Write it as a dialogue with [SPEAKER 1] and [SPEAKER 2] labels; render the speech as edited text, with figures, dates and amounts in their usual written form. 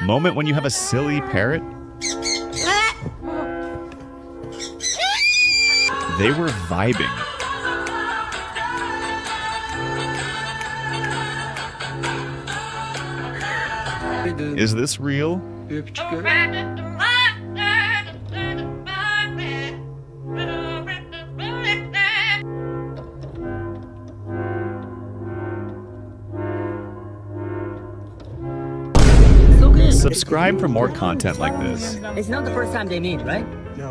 [SPEAKER 1] Moment when you have a silly parrot? They were vibing. Is this real? Subscribe for more content like this.
[SPEAKER 2] It's not the first time they meet, right?
[SPEAKER 3] No.